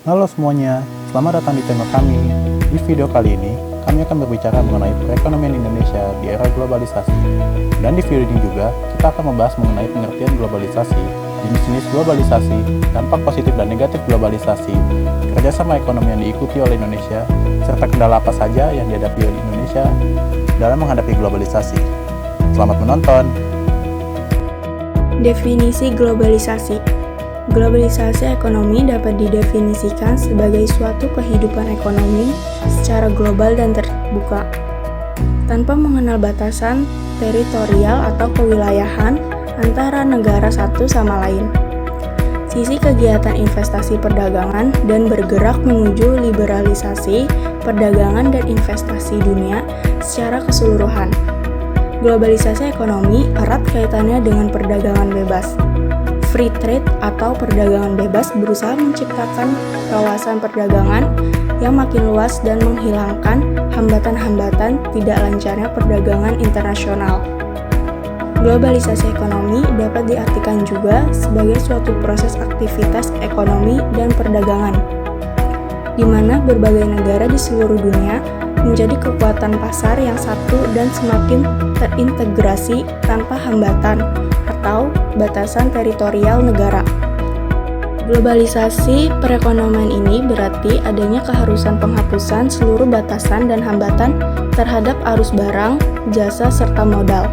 Halo semuanya, selamat datang di channel kami. Di video kali ini, kami akan berbicara mengenai perekonomian Indonesia di era globalisasi. Dan di video ini juga, kita akan membahas mengenai pengertian globalisasi, jenis-jenis globalisasi, dampak positif dan negatif globalisasi, kerjasama ekonomi yang diikuti oleh Indonesia, serta kendala apa saja yang dihadapi oleh Indonesia dalam menghadapi globalisasi. Selamat menonton! Definisi globalisasi. Globalisasi ekonomi dapat didefinisikan sebagai suatu kehidupan ekonomi secara global dan terbuka, tanpa mengenal batasan teritorial atau kewilayahan antara negara satu sama lain. Sisi kegiatan investasi perdagangan dan bergerak menuju liberalisasi perdagangan dan investasi dunia secara keseluruhan. Globalisasi ekonomi erat kaitannya dengan perdagangan bebas. Free trade atau perdagangan bebas berusaha menciptakan kawasan perdagangan yang makin luas dan menghilangkan hambatan-hambatan tidak lancarnya perdagangan internasional. Globalisasi ekonomi dapat diartikan juga sebagai suatu proses aktivitas ekonomi dan perdagangan, di mana berbagai negara di seluruh dunia menjadi kekuatan pasar yang satu dan semakin terintegrasi tanpa hambatan atau batasan teritorial negara. Globalisasi perekonomian ini berarti adanya keharusan penghapusan seluruh batasan dan hambatan terhadap arus barang, jasa, serta modal.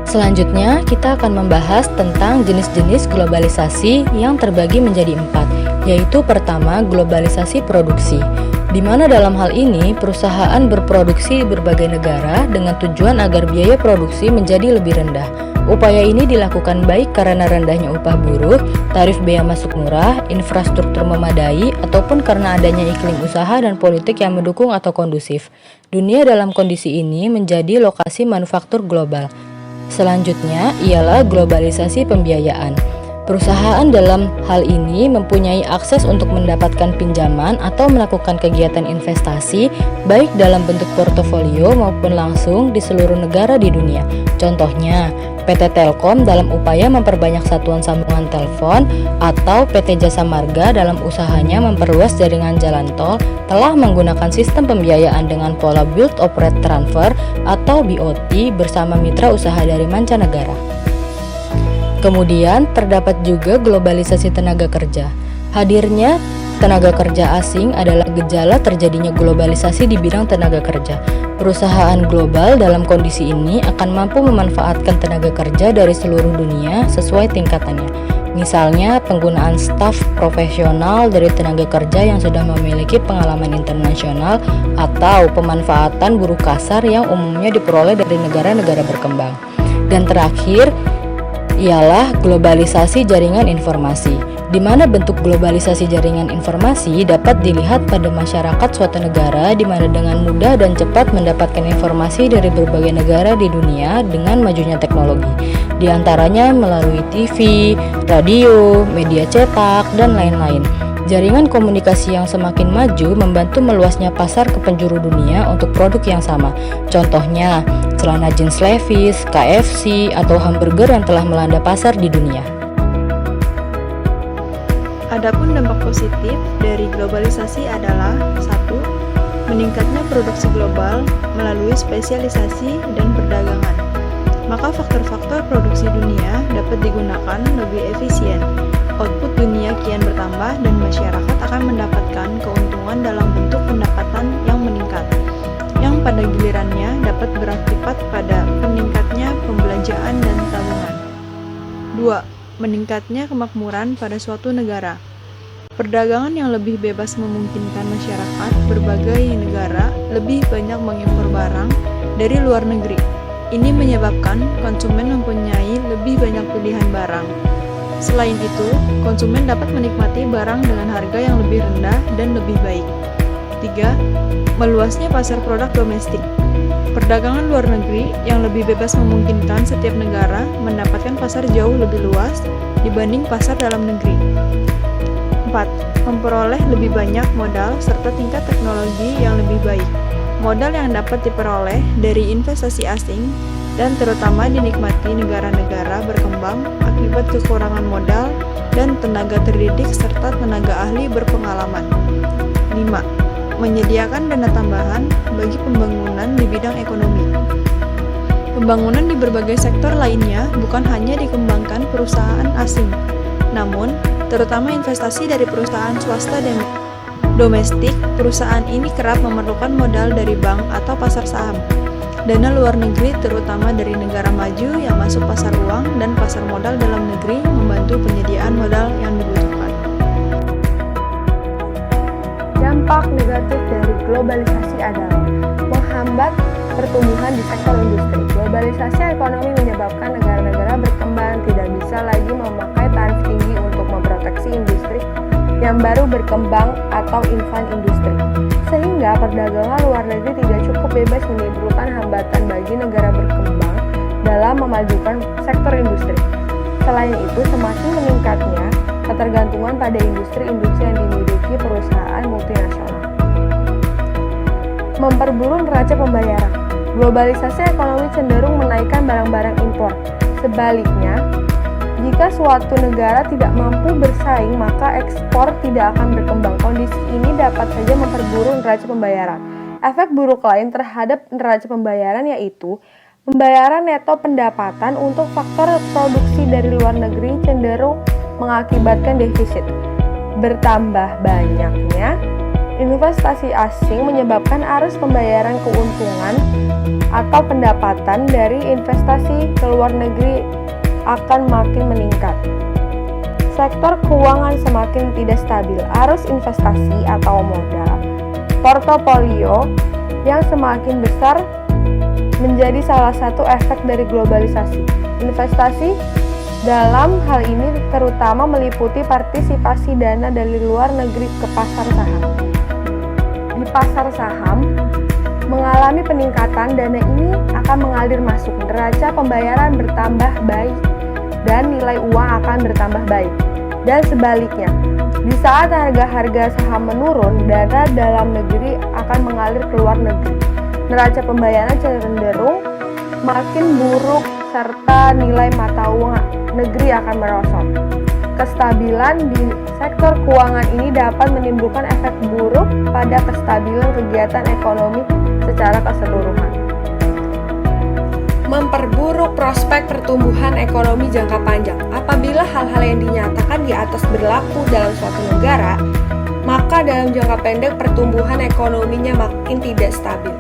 Selanjutnya, kita akan membahas tentang jenis-jenis globalisasi yang terbagi menjadi 4, yaitu pertama, globalisasi produksi, di mana dalam hal ini perusahaan berproduksi di berbagai negara dengan tujuan agar biaya produksi menjadi lebih rendah. Upaya ini dilakukan baik karena rendahnya upah buruh, tarif bea masuk murah, infrastruktur memadai, ataupun karena adanya iklim usaha dan politik yang mendukung atau kondusif. Dunia dalam kondisi ini menjadi lokasi manufaktur global. Selanjutnya ialah globalisasi pembiayaan. Perusahaan dalam hal ini mempunyai akses untuk mendapatkan pinjaman atau melakukan kegiatan investasi baik dalam bentuk portofolio maupun langsung di seluruh negara di dunia. Contohnya, PT Telkom dalam upaya memperbanyak satuan sambungan telepon atau PT Jasa Marga dalam usahanya memperluas jaringan jalan tol telah menggunakan sistem pembiayaan dengan pola Build Operate Transfer atau BOT bersama mitra usaha dari mancanegara. Kemudian, terdapat juga globalisasi tenaga kerja. Hadirnya tenaga kerja asing adalah gejala terjadinya globalisasi di bidang tenaga kerja. Perusahaan global dalam kondisi ini akan mampu memanfaatkan tenaga kerja dari seluruh dunia sesuai tingkatannya. Misalnya, penggunaan staf profesional dari tenaga kerja yang sudah memiliki pengalaman internasional atau pemanfaatan buruh kasar yang umumnya diperoleh dari negara-negara berkembang. Dan terakhir, ialah globalisasi jaringan informasi, di mana bentuk globalisasi jaringan informasi dapat dilihat pada masyarakat suatu negara di mana dengan mudah dan cepat mendapatkan informasi dari berbagai negara di dunia dengan majunya teknologi, di antaranya melalui TV, radio, media cetak, dan lain-lain. Jaringan komunikasi yang semakin maju membantu meluasnya pasar ke penjuru dunia untuk produk yang sama. Contohnya, celana jeans Levi's, KFC, atau hamburger yang telah melanda pasar di dunia. Adapun dampak positif dari globalisasi adalah 1. Meningkatnya produksi global melalui spesialisasi dan perdagangan. Maka faktor-faktor produksi dunia dapat digunakan lebih efisien. Output dunia kian bertambah dan masyarakat akan mendapatkan keuntungan dalam bentuk pendapatan yang meningkat, yang pada gilirannya dapat berakibat pada meningkatnya pembelanjaan dan tabungan. 2. Meningkatnya kemakmuran pada suatu negara. Perdagangan yang lebih bebas memungkinkan masyarakat berbagai negara lebih banyak mengimpor barang dari luar negeri. Ini menyebabkan konsumen mempunyai lebih banyak pilihan barang. Selain itu, konsumen dapat menikmati barang dengan harga yang lebih rendah dan lebih baik. 3. Meluasnya pasar produk domestik. Perdagangan luar negeri yang lebih bebas memungkinkan setiap negara mendapatkan pasar jauh lebih luas dibanding pasar dalam negeri. 4. Memperoleh lebih banyak modal serta tingkat teknologi yang lebih baik. Modal yang dapat diperoleh dari investasi asing dan terutama dinikmati negara-negara berkembang akibat kekurangan modal dan tenaga terdidik serta tenaga ahli berpengalaman. 5. Menyediakan dana tambahan bagi pembangunan di bidang ekonomi. Pembangunan di berbagai sektor lainnya bukan hanya dikembangkan perusahaan asing, namun terutama investasi dari perusahaan swasta dan domestik. Perusahaan ini kerap memerlukan modal dari bank atau pasar saham, dana luar negeri terutama dari negara maju yang masuk pasar uang, dan pasar modal dalam negeri membantu penyediaan modal yang dibutuhkan. Dampak negatif dari globalisasi adalah menghambat pertumbuhan di sektor industri. Globalisasi ekonomi menyebabkan negara-negara berkembang tidak bisa lagi memakai tarif tinggi untuk memproteksi industri yang baru berkembang atau infant industri, sehingga perdagangan luar negeri tidak cukup bebas, menimbulkan hambatan bagi negara berkembang dalam memajukan sektor industri. Selain itu, semakin meningkatnya ketergantungan pada industri-industri yang dimiliki perusahaan multinasional. Memperburuk neraca pembayaran. Globalisasi ekonomi cenderung menaikkan barang-barang impor. Sebaliknya, jika suatu negara tidak mampu bersaing, maka ekspor tidak akan berkembang. Kondisi ini dapat saja memperburuk neraca pembayaran. Efek buruk lain terhadap neraca pembayaran yaitu pembayaran neto pendapatan untuk faktor produksi dari luar negeri cenderung mengakibatkan defisit. Bertambah banyaknya investasi asing menyebabkan arus pembayaran keuntungan atau pendapatan dari investasi ke luar negeri akan makin meningkat. Sektor keuangan semakin tidak stabil. Arus investasi atau modal portofolio yang semakin besar menjadi salah satu efek dari globalisasi. Investasi dalam hal ini terutama meliputi partisipasi dana dari luar negeri ke pasar saham. Di pasar saham mengalami peningkatan, dana ini akan mengalir masuk, neraca pembayaran bertambah baik dan nilai uang akan bertambah baik. Dan sebaliknya, di saat harga-harga saham menurun, dana dalam negeri akan mengalir ke luar negeri. Neraca pembayaran cenderung makin buruk serta nilai mata uang negeri akan merosot. Kestabilan di sektor keuangan ini dapat menimbulkan efek buruk pada kestabilan kegiatan ekonomi secara keseluruhan. Memperburuk prospek pertumbuhan ekonomi jangka panjang. Apabila hal-hal yang dinyatakan di atas berlaku dalam suatu negara, maka dalam jangka pendek pertumbuhan ekonominya makin tidak stabil.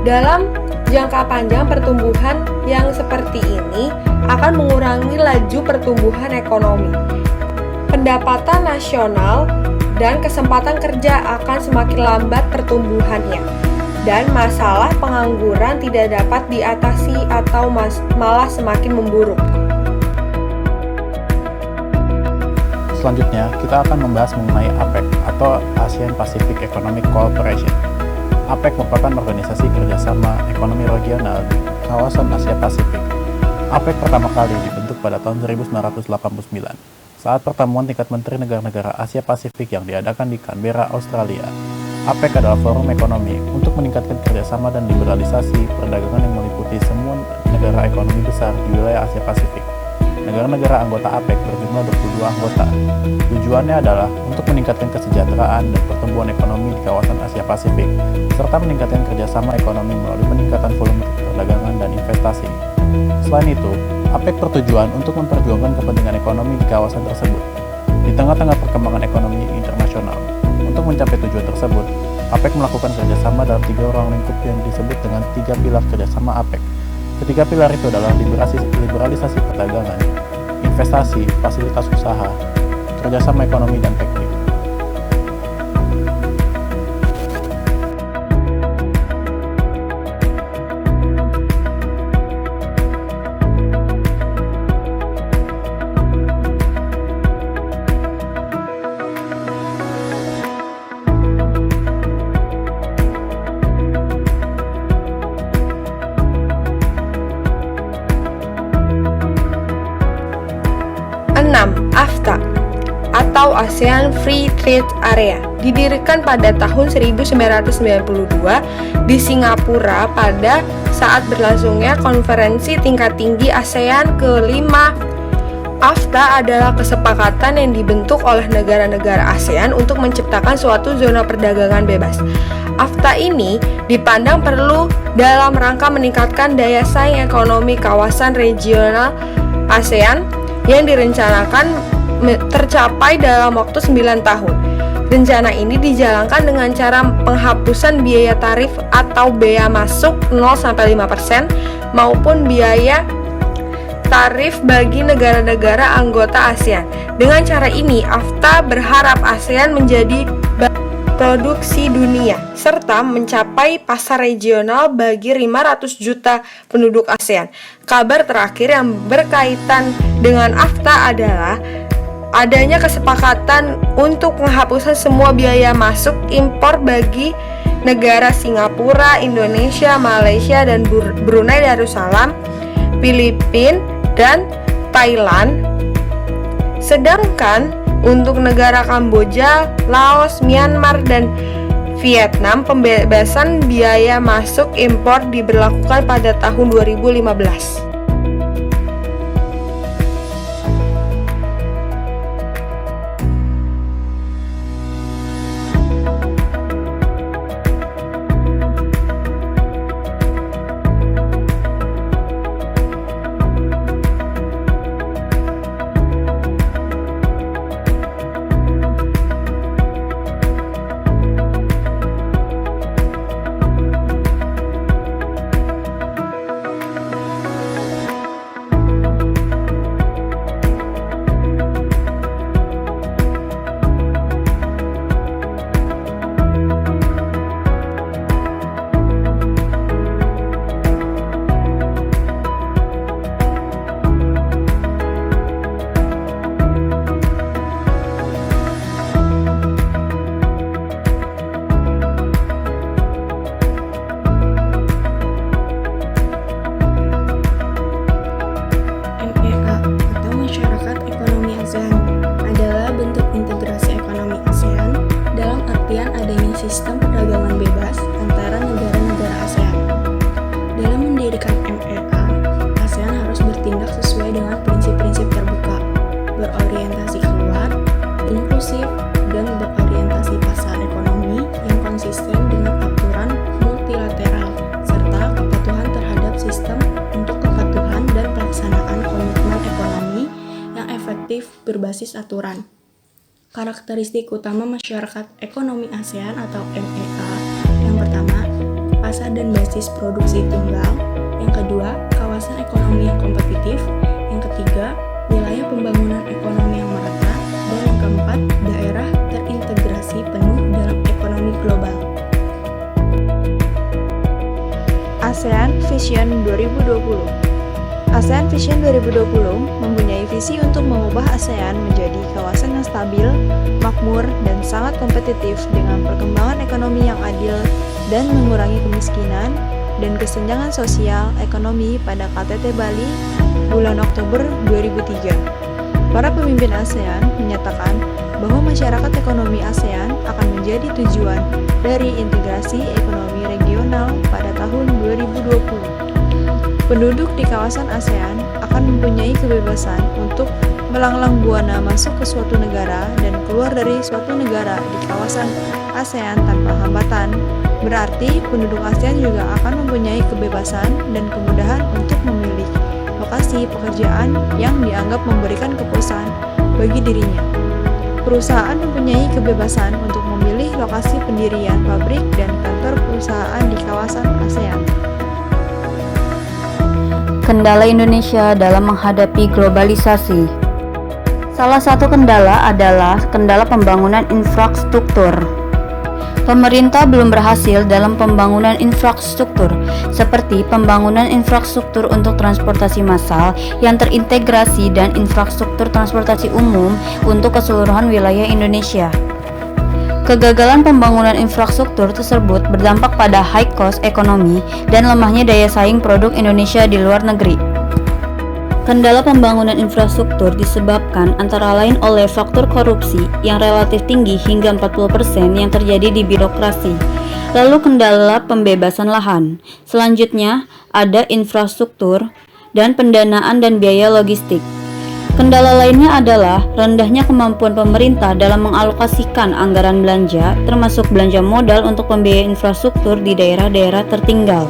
Dalam jangka panjang, pertumbuhan yang seperti ini akan mengurangi laju pertumbuhan ekonomi. Pendapatan nasional dan kesempatan kerja akan semakin lambat pertumbuhannya, dan masalah pengangguran tidak dapat diatasi atau malah semakin memburuk. Selanjutnya, kita akan membahas mengenai APEC atau ASEAN Pacific Economic Cooperation. APEC merupakan organisasi kerjasama ekonomi regional di kawasan Asia Pasifik. APEC pertama kali dibentuk pada tahun 1989 saat pertemuan tingkat menteri negara-negara Asia Pasifik yang diadakan di Canberra, Australia. APEC adalah forum ekonomi untuk meningkatkan kerjasama dan liberalisasi perdagangan yang meliputi semua negara ekonomi besar di wilayah Asia Pasifik. Negara-negara anggota APEC berjumlah 22 anggota. Tujuannya adalah untuk meningkatkan kesejahteraan dan pertumbuhan ekonomi di kawasan Asia Pasifik, serta meningkatkan kerjasama ekonomi melalui peningkatan volume perdagangan dan investasi. Selain itu, APEC bertujuan untuk memperjuangkan kepentingan ekonomi di kawasan tersebut. Di tengah-tengah perkembangan ekonomi internasional, untuk mencapai tujuan tersebut, APEC melakukan kerjasama dalam 3 ruang lingkup yang disebut dengan 3 pilar kerjasama APEC. Ketiga pilar itu adalah liberalisasi perdagangan, investasi, fasilitas usaha, kerjasama ekonomi, dan teknik. AFTA atau atau ASEAN Free Trade Area. Didirikan pada tahun 1992 di Singapura pada saat berlangsungnya konferensi tingkat tinggi ASEAN ke-5. AFTA adalah kesepakatan yang dibentuk oleh negara-negara ASEAN untuk menciptakan suatu zona perdagangan bebas. AFTA ini dipandang perlu dalam rangka meningkatkan daya saing ekonomi kawasan regional ASEAN yang direncanakan tercapai dalam waktu 9 tahun. Rencana ini dijalankan dengan cara penghapusan biaya tarif atau bea masuk 0-5% maupun biaya tarif bagi negara-negara anggota ASEAN. Dengan cara ini, AFTA berharap ASEAN menjadi produksi dunia serta mencapai pasar regional bagi 500 juta penduduk ASEAN. Kabar terakhir yang berkaitan dengan AFTA adalah adanya kesepakatan untuk penghapusan semua biaya masuk impor bagi negara Singapura, Indonesia, Malaysia, dan Brunei Darussalam, Filipina, dan Thailand. Sedangkan untuk negara Kamboja, Laos, Myanmar, dan Vietnam, pembebasan biaya masuk impor diberlakukan pada tahun 2015. Sistem perdagangan bebas antara negara-negara ASEAN. Dalam mendirikan MEA, ASEAN harus bertindak sesuai dengan prinsip-prinsip terbuka, berorientasi keluar, inklusif, dan berorientasi pasar ekonomi yang konsisten dengan aturan multilateral, serta kepatuhan terhadap sistem untuk kepatuhan dan pelaksanaan komitmen ekonomi yang efektif berbasis aturan. Karakteristik utama masyarakat ekonomi ASEAN atau MEA, yang pertama, pasar dan basis produksi tunggal, yang kedua, kawasan ekonomi yang kompetitif, yang ketiga, wilayah pembangunan ekonomi yang merata, dan yang keempat, daerah terintegrasi penuh dalam ekonomi global. ASEAN Vision 2020. ASEAN Vision 2020 mempunyai visi untuk mengubah ASEAN menjadi kawasan yang stabil, makmur, dan sangat kompetitif dengan perkembangan ekonomi yang adil dan mengurangi kemiskinan dan kesenjangan sosial ekonomi pada KTT Bali bulan Oktober 2003. Para pemimpin ASEAN menyatakan bahwa masyarakat ekonomi ASEAN akan menjadi tujuan dari integrasi ekonomi regional pada tahun 2020. Penduduk di kawasan ASEAN akan mempunyai kebebasan untuk melanglang buana masuk ke suatu negara dan keluar dari suatu negara di kawasan ASEAN tanpa hambatan. Berarti penduduk ASEAN juga akan mempunyai kebebasan dan kemudahan untuk memilih lokasi pekerjaan yang dianggap memberikan kepuasan bagi dirinya. Perusahaan mempunyai kebebasan untuk memilih lokasi pendirian pabrik dan kantor perusahaan di kawasan ASEAN. Kendala Indonesia dalam menghadapi globalisasi. Salah satu kendala adalah kendala pembangunan infrastruktur. Pemerintah belum berhasil dalam pembangunan infrastruktur, seperti pembangunan infrastruktur untuk transportasi massal yang terintegrasi dan infrastruktur transportasi umum untuk keseluruhan wilayah Indonesia. Kegagalan pembangunan infrastruktur tersebut berdampak pada high cost ekonomi dan lemahnya daya saing produk Indonesia di luar negeri. Kendala pembangunan infrastruktur disebabkan antara lain oleh faktor korupsi yang relatif tinggi hingga 40% yang terjadi di birokrasi. Lalu kendala pembebasan lahan. Selanjutnya ada infrastruktur dan pendanaan dan biaya logistik. Kendala lainnya adalah rendahnya kemampuan pemerintah dalam mengalokasikan anggaran belanja, termasuk belanja modal untuk pembiayaan infrastruktur di daerah-daerah tertinggal.